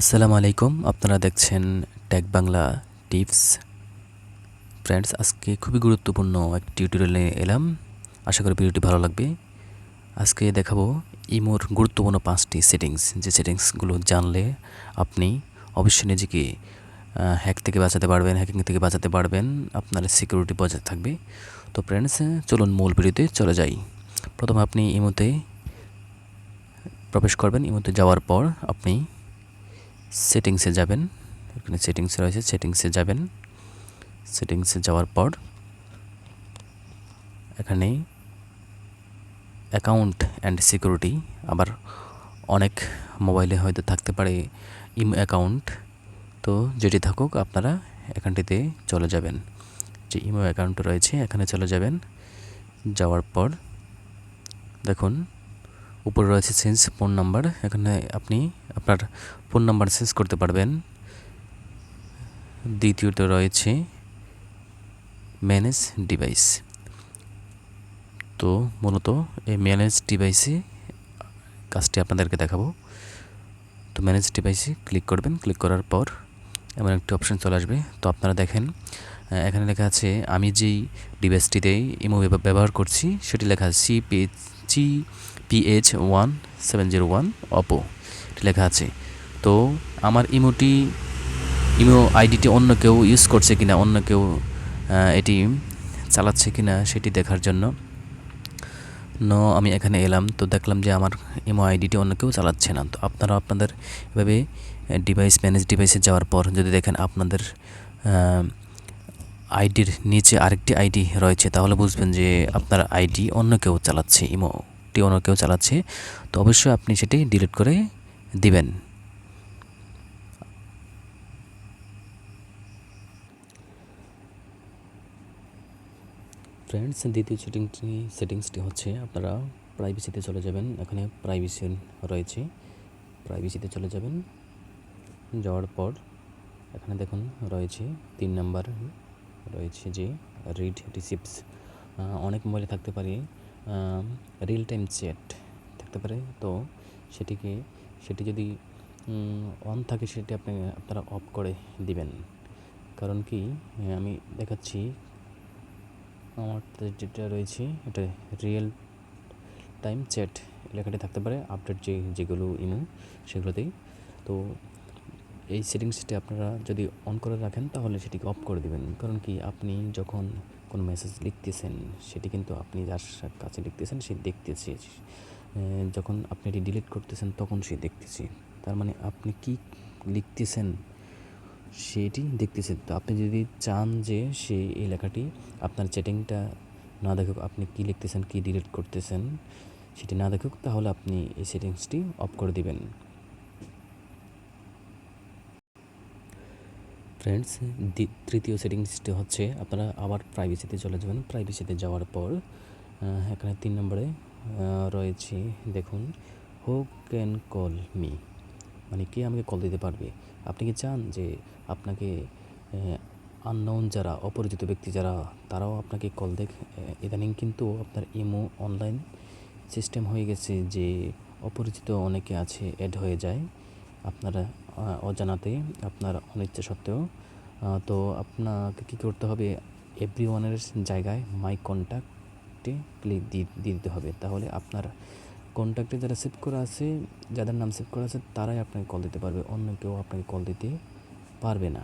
আসসালামু আলাইকুম। আপনারা দেখছেন টেক বাংলা টিপস। ফ্রেন্ডস, আজকে খুবই গুরুত্বপূর্ণ একটি টিউটোরিয়াল নিয়ে এলাম। আশা করি ভিডিওটি ভালো লাগবে। আজকে দেখাবো ইমোর গুরুত্বপূর্ণ 5টি সেটিংস, যে সেটিংসগুলো জানলে আপনি অবশ্যই নিজেকে হ্যাকিং থেকে বাঁচাতে পারবেন। আপনার সিকিউরিটি বজায় থাকবে। তো ফ্রেন্ডস, চলুন মূল ভিডিওতে চলে যাই। প্রথমে আপনি ইমোতে প্রবেশ করবেন। ইমোতে যাওয়ার পর আপনি সেটিংসে যাবেন। এখানে সেটিংস রয়েছে, সেটিংসে যাবেন। সেটিংসে যাওয়ার পর এখানে অ্যাকাউন্ট অ্যান্ড সিকিউরিটি, আবার অনেক মোবাইলে হয়তো থাকতে পারে ইমো অ্যাকাউন্ট। তো যেটি থাকুক আপনারা এখানটিতে চলে যাবেন। যে ইমো অ্যাকাউন্ট রয়েছে এখানে চলে যাবেন। যাওয়ার পর দেখুন উপরে রয়েছে চেঞ্জ ফোন নাম্বার। এখানে আপনি আপনার ফোন নাম্বার চেঞ্জ করতে পারবেন। দ্বিতীয়ত রয়েছে ম্যানেজ ডিভাইস। তো মূলত এই ম্যানেজ ডিভাইসে কাজটি আপনাদেরকে দেখাবো। তো ম্যানেজ ডিভাইসে ক্লিক করবেন। ক্লিক করার পর এমন একটি অপশন চলে আসবে। তো আপনারা দেখেন এখানে লেখা আছে আমি যেই ডিভাইসটিতে ইমো ব্যবহার করছি সেটি লেখা আছে CPH1701 অপো, এটি লেখা আছে। তো আমার ইমো আইডিটি অন্য কেউ ইউজ করছে কিনা, অন্য কেউ এটি চালাচ্ছে কিনা সেটি দেখার জন্য আমি এখানে এলাম। তো দেখলাম যে আমার ইমো আইডিটি অন্য কেউ চালাচ্ছে না। তো আপনারা আপনাদের এভাবে ম্যানেজ ডিভাইসে যাওয়ার পর যদি দেখেন আপনাদের আইডির নিচে আরেকটি আইডি রয়েছে, তাহলে বুঝবেন যে আপনার আইডি অন্য কেউ চালাচ্ছে, ইমোটি অন্য কেউ চালাচ্ছে। তো অবশ্যই আপনি সেটি ডিলিট করে দিবেন। ফ্রেন্ডস, দ্বিতীয় সেটিংসটি হচ্ছে আপনারা প্রাইভেসিতে চলে যাবেন। এখানে প্রাইভেসি রয়েছে, প্রাইভেসিতে চলে যাবেন। যাওয়ার পর এখানে দেখুন রয়েছে 3 নাম্বার রয়েছে যে রিড রিসিপ্টস। অনেক মোবাইলে থাকতে পারে রিয়েল টাইম চ্যাট থাকতে পারে। তো সেটি যদি অন থাকে সেটি আপনারা অফ করে দিবেন। কারণ কি, আমি দেখাচ্ছি আমার যেটা রয়েছে এটা রিয়েল টাইম চ্যাট লেখাটি থাকতে পারে আপডেট যেগুলো ইমো সেগুলোতেই। তো এই সেটিংসটি আপনারা যদি অন করে রাখেন তাহলে সেটিকে অফ করে দিবেন। কারণ কি, আপনি যখন কোনো মেসেজ লিখতেছেন সেটি কিন্তু আপনি যার কাছে লিখতেছেন সে দেখতেছে, যখন আপনি এটি ডিলিট করতেছেন তখন সে দেখতেছে। তার মানে আপনি কি লিখতেছেন সেটি দেখতেছে। তো আপনি যদি চান যে সে এই লেখাটি আপনার চ্যাটিংটা না দেখুক, আপনি কি লিখতেছেন কি ডিলিট করতেছেন সেটি না দেখুক, তাহলে আপনি এই সেটিংসটি অফ করে দিবেন। ফ্রেন্ডস, তৃতীয় সেটিংসটি হচ্ছে আপনারা আবার প্রাইভেসিতে চলে যাবেন। প্রাইভেসিতে যাওয়ার পর এখানে 3 নম্বরে রয়েছে দেখুন হু ক্যান কল মি, মানে কে আমাকে কল দিতে পারবে। আপনি কি চান যে আপনাকে আননোন যারা, অপরিচিত ব্যক্তি যারা, তারাও আপনাকে কল দেখ? ইদানিং কিন্তু আপনার ইমো অনলাইন সিস্টেম হয়ে গেছে যে অপরিচিত অনেকে আছে, অ্যাড হয়ে যায় আপনারা অজানাতে, আপনার অনিচ্ছা সত্ত্বেও। তো আপনাকে কী করতে হবে, এভরিওয়ানের জায়গায় মাই কন্ট্যাক্টে ক্লিক দিয়ে দিতে হবে। তাহলে আপনার কন্ট্যাক্টে যারা সেভ করা আছে, যাদের নাম সেভ করা আছে, তারাই আপনাকে কল দিতে পারবে, অন্য কেউ আপনাকে কল দিতে পারবে না।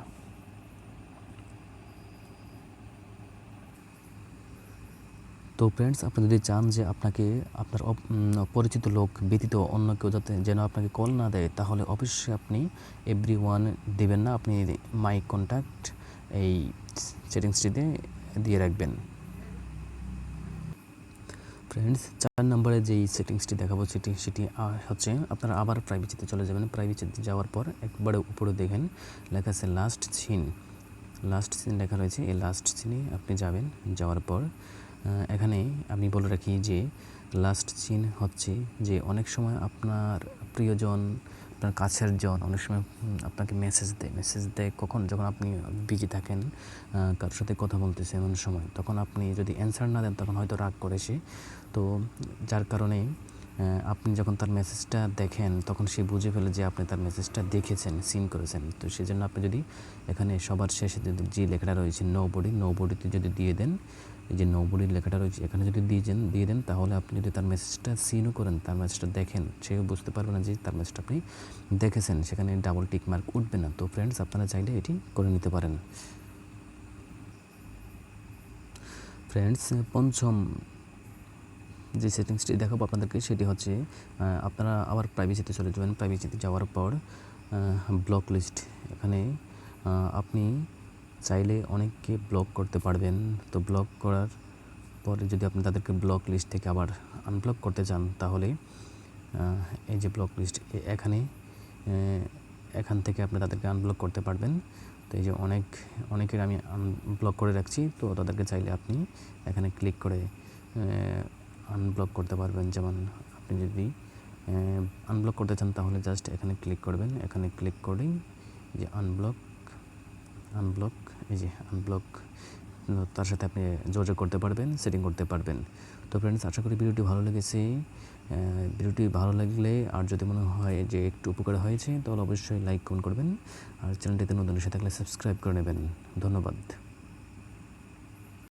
তো ফ্রেন্ডস, আপনি যদি চান যে আপনাকে আপনার পরিচিত লোক ব্যতীত অন্য কেউ যেন আপনাকে কল না দেয়, তাহলে অবশ্যই আপনি এভরিওয়ান দেবেন না, আপনি মাই কন্ট্যাক্ট এই সেটিংসটিতে দিয়ে রাখবেন। ফ্রেন্ডস, 4 নম্বরে যেই সেটিংসটি দেখাবো সেটি হচ্ছে আপনারা আবার প্রাইভেসিতে চলে যাবেন। প্রাইভেসিতে যাওয়ার পর একবারে উপরে দেখেন লেখা আছে লাস্ট সিন লেখা রয়েছে। এই লাস্ট সিনে আপনি যাবেন। যাওয়ার পর এখানে আমি বলে রাখি যে লাস্ট সিন হচ্ছে যে অনেক সময় আপনার প্রিয়জন, আপনার কাছের জন অনেক সময় আপনাকে মেসেজ দেয় কখন, যখন আপনি বিজি থাকেন, কারোর সাথে কথা বলতেছেন এমন সময়। তখন আপনি যদি অ্যান্সার না দেন তখন হয়তো রাগ করে সে। তো যার কারণে আপনি যখন তার মেসেজটা দেখেন তখন সে বুঝে ফেলে যে আপনি তার মেসেজটা দেখেছেন, সিন করেছেন। তো সেজন্য আপনি যদি এখানে সবার শেষে যদি যে লেখাটা রয়েছে নোবডিতে যদি দিয়ে দেন, এই যে নোবডির লেখাটা রয়েছে এখানে যদি দিয়ে দেন তাহলে আপনি যদি তার মেসেজটা সিনও করেন, তার মেসেজটা দেখেন, সেও বুঝতে পারবে না যে তার মেসেজটা আপনি দেখেছেন, সেখানে ডাবল টিক মার্ক উঠবে না। তো ফ্রেন্ডস, আপনারা চাইলে এটি করে নিতে পারেন। ফ্রেন্ডস, পঞ্চম যে সেটিংসটি দেখাবো আপনাদেরকে সেটি হচ্ছে আপনারা আবার প্রাইভেসিতে চলে যাবেন। প্রাইভেসিতে যাওয়ার পর ব্লক লিস্ট, এখানে আপনি চাইলে অনেককে ব্লক করতে পারবেন। তো ব্লক করার পরে যদি আপনি তাদেরকে ব্লক লিস্ট থেকে আবার আনব্লক করতে চান তাহলে এই যে ব্লক লিস্ট এখান থেকে আপনি তাদেরকে আনব্লক করতে পারবেন। তো এই যে অনেকের আমি আনব্লক করে রাখছি, তো তাদেরকে চাইলে আপনি এখানে ক্লিক করে আনব্লক করতে পারবেন। যেমন আপনি যদি আনব্লক করতে চান তাহলে জাস্ট এখানে ক্লিক করবেন। এখানে ক্লিক করেই যে আনব্লক, এই যে আনব্লক, তার সাথে আপনি যোগাযোগ করতে পারবেন, সেটিং করতে পারবেন। তো ফ্রেন্ডস, আশা করি ভিডিওটি ভালো লেগেছে। ভিডিওটি ভালো লাগলে আর যদি মনে হয় যে একটু উপকার হয়েছে তাহলে অবশ্যই লাইক কমেন্ট করবেন, আর চ্যানেলটিতে নতুন এসে থাকলে সাবস্ক্রাইব করে নেবেন। ধন্যবাদ।